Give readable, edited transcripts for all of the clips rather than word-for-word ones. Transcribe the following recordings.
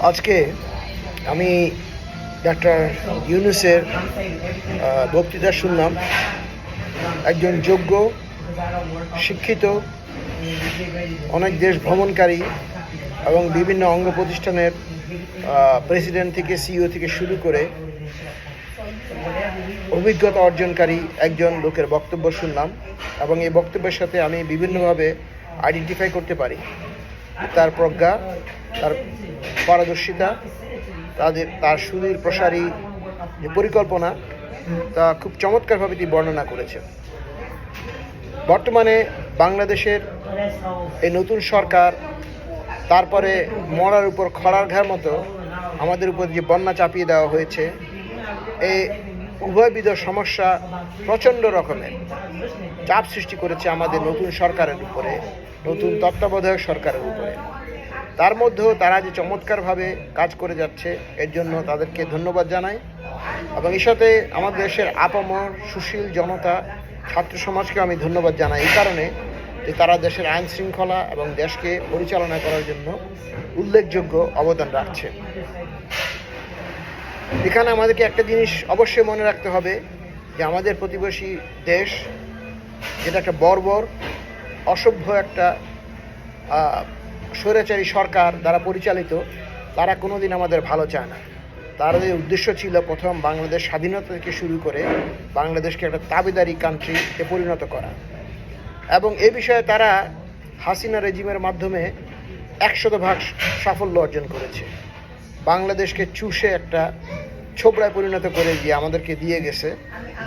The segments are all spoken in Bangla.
আজকে আমি ডাক্তার ইউনূসের বক্তৃতা শুনলাম। একজন যোগ্য, শিক্ষিত, অনেক দেশ ভ্রমণকারী এবং বিভিন্ন অঙ্গ প্রতিষ্ঠানের প্রেসিডেন্ট থেকে সিইও থেকে শুরু করে অভিজ্ঞতা অর্জনকারী একজন লোকের বক্তব্য শুনলাম এবং এই বক্তব্যের সাথে আমি বিভিন্নভাবে আইডেন্টিফাই করতে পারি। তার প্রজ্ঞা, তার পারদর্শিতা, তার সুদূর প্রসারী যে পরিকল্পনা, তা খুব চমৎকারভাবে তিনি বর্ণনা করেছেন। বর্তমানে বাংলাদেশের এই নতুন সরকার, তারপরে মরার উপর খড়ার ঘার মতো আমাদের উপর যে বন্যা চাপিয়ে দেওয়া হয়েছে, এই উভয়বিধ সমস্যা প্রচণ্ড রকমের চাপ সৃষ্টি করেছে আমাদের নতুন সরকারের উপরে, নতুন তত্ত্বাবধায়ক সরকারের উপরে। তার মধ্যেও তারা যে চমৎকারভাবে কাজ করে যাচ্ছে, এর জন্য তাদেরকে ধন্যবাদ জানাই। এবং এর সাথে আমাদের দেশের আপামর সুশীল জনতা, ছাত্র সমাজকে আমি ধন্যবাদ জানাই এই কারণে যে তারা দেশের আইন শৃঙ্খলা এবং দেশকে পরিচালনা করার জন্য উল্লেখযোগ্য অবদান রাখছে। এখানে আমাদেরকে একটা জিনিস অবশ্যই মনে রাখতে হবে যে আমাদের প্রতিবেশী দেশ, যেটা একটা বর্বর, অসভ্য একটা স্বৈরাচারী সরকার দ্বারা পরিচালিত, তারা কোনোদিন আমাদের ভালো চায় না। তাদের উদ্দেশ্য ছিল প্রথম বাংলাদেশ স্বাধীনতা থেকে শুরু করে বাংলাদেশকে একটা তাবেদারি কান্ট্রিতে পরিণত করা, এবং এ বিষয়ে তারা হাসিনা রেজিমের মাধ্যমে 100% সাফল্য অর্জন করেছে। বাংলাদেশকে চুষে একটা ছোবড়ায় পরিণত করে দিয়ে আমাদেরকে দিয়ে গেছে,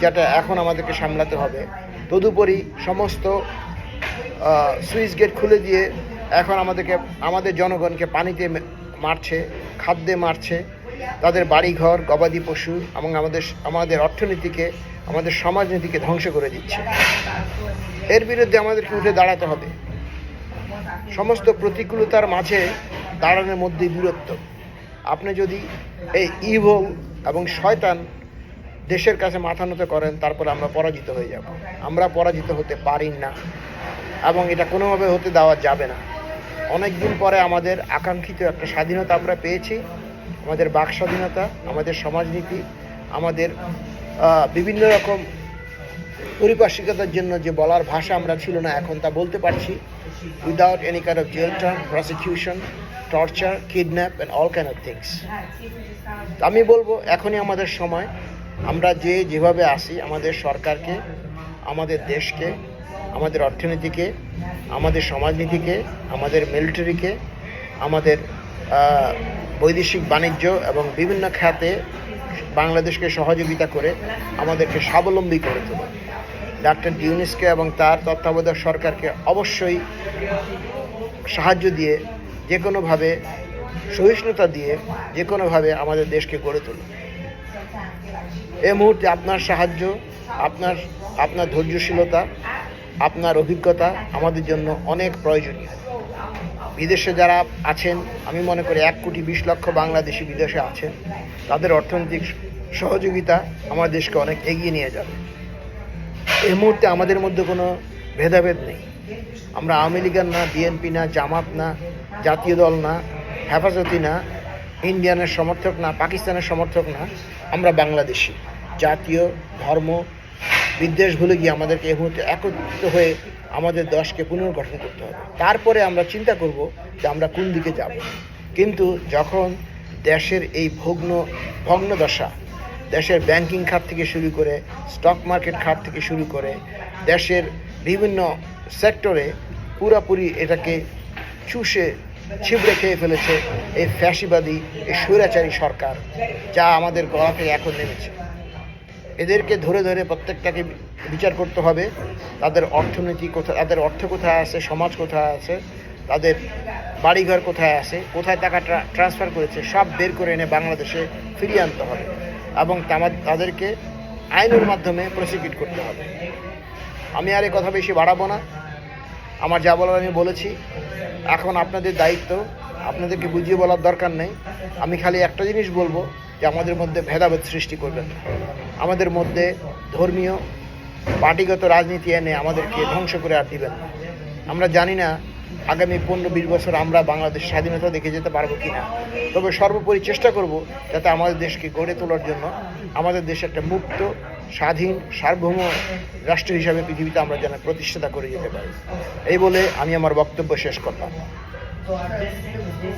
যেটা এখন আমাদেরকে সামলাতে হবে। তদুপরি সমস্ত সুইচ গেট খুলে দিয়ে এখন আমাদের জনগণকে পানিতে মারছে, খাদ্যে মারছে, তাদের বাড়িঘর, গবাদি পশু এবং আমাদের অর্থনীতিকে, আমাদের সমাজনীতিকে ধ্বংস করে দিচ্ছে। এর বিরুদ্ধে আমাদেরকে উঠে দাঁড়াতে হবে। সমস্ত প্রতিকূলতার মাঝে দাঁড়ানোর মধ্যেই বীরত্ব। আপনি যদি এই ইভল এবং শয়তান দেশের কাছে মাথা নত করেন, তারপরে আমরা পরাজিত হয়ে যাব। আমরা পরাজিত হতে পারি না এবং এটা কোনোভাবে হতে দেওয়া যাবে না। অনেক দিন পরে আমাদের আকাঙ্ক্ষিত একটা স্বাধীনতা আমরা পেয়েছি। আমাদের বাক স্বাধীনতা, আমাদের সমাজনীতি, আমাদের বিভিন্ন রকম পরিপার্শ্বিকতার জন্য যে বলার ভাষা আমরা ছিল না, এখন তা বলতে পারছি without any kind of jail term, prosecution, torture, kidnap and all kind of things. আমি বলবো এখনই আমাদের সময়, আমরা যেভাবে আসি, আমাদের সরকারকে, আমাদের দেশকে, আমাদের অর্থনীতিকে, আমাদের সমাজনীতিকে, আমাদের মিলিটারিকে, আমাদের বৈদেশিক বাণিজ্য এবং বিভিন্ন খাতে বাংলাদেশকে সহযোগিতা করে আমাদেরকে স্বাবলম্বী করে তোলে। ডাক্তার ইউনূসকে এবং তার তত্ত্বাবধায়ক সরকারকে অবশ্যই সাহায্য দিয়ে, যে কোনোভাবে সহিষ্ণুতা দিয়ে, যে কোনোভাবে আমাদের দেশকে গড়ে তোলে। এই মুহূর্তে আপনার সাহায্য, আপনার ধৈর্যশীলতা, আপনার অভিজ্ঞতা আমাদের জন্য অনেক প্রয়োজনীয়। বিদেশে যারা আছেন, আমি মনে করি 1,20,00,000 বাংলাদেশি বিদেশে আছেন, তাদের অর্থনৈতিক সহযোগিতা আমার দেশকে অনেক এগিয়ে নিয়ে যাবে। এই মুহূর্তে আমাদের মধ্যে কোনো ভেদাভেদ নেই। আমরা আওয়ামী লীগের না, বিএনপি না, জামাত না, জাতীয় দল না, হেফাজতি না, ইন্ডিয়ানের সমর্থক না, পাকিস্তানের সমর্থক না। আমরা বাংলাদেশি। জাতীয় ধর্ম বিদ্বেষ ভুলে গিয়ে আমাদেরকে এই মুহূর্তে একত্রিত হয়ে আমাদের দেশকে পুনর্গঠন করতে হবে। তারপরে আমরা চিন্তা করব যে আমরা কোন দিকে যাব। কিন্তু যখন দেশের এই ভগ্ন দশা, দেশের ব্যাংকিং খাত থেকে শুরু করে, স্টক মার্কেট খাত থেকে শুরু করে, দেশের বিভিন্ন সেক্টরে পুরোপুরি এটাকে চুষে ছিবড়ে খেয়ে ফেলেছে এই ফ্যাসিবাদী, এই স্বৈরাচারী সরকার, যা আমাদের গলা থেকে এখন নেমেছে। এদেরকে ধরে ধরে প্রত্যেকটাকে বিচার করতে হবে। তাদের অর্থনীতি কোথায়, তাদের অর্থ কোথায় আছে, সমাজ কোথায় আছে, তাদের বাড়িঘর কোথায় আছে, কোথায় টাকা ট্রান্সফার করেছে, সব বের করে এনে বাংলাদেশে ফিরিয়ে আনতে হবে এবং তাদেরকে আইনের মাধ্যমে প্রসিকিউট করতে হবে। আমি আর এই কথা বেশি বাড়াবো না। আমার যা বলার আমি বলেছি। এখন আপনাদের দায়িত্ব, আপনাদেরকে বুঝিয়ে বলার দরকার নেই। আমি খালি একটা জিনিস বলবো যে আমাদের মধ্যে ভেদাভেদ সৃষ্টি করবেন না। আমাদের মধ্যে ধর্মীয়, পার্টিগত রাজনীতি এনে আমাদেরকে ধ্বংস করে আর দিবেন না। আমরা জানি না আগামী 15-20 বছর আমরা বাংলাদেশ স্বাধীনতা দেখে যেতে পারবো কিনা। তবে সর্বোপরি চেষ্টা করব যাতে আমাদের দেশকে গড়ে তোলার জন্য আমাদের দেশে একটা মুক্ত, স্বাধীন, সার্বভৌম রাষ্ট্র হিসাবে পৃথিবীতে আমরা যেন প্রতিষ্ঠাতা করে যেতে পারি। এই বলে আমি আমার বক্তব্য শেষ করলাম।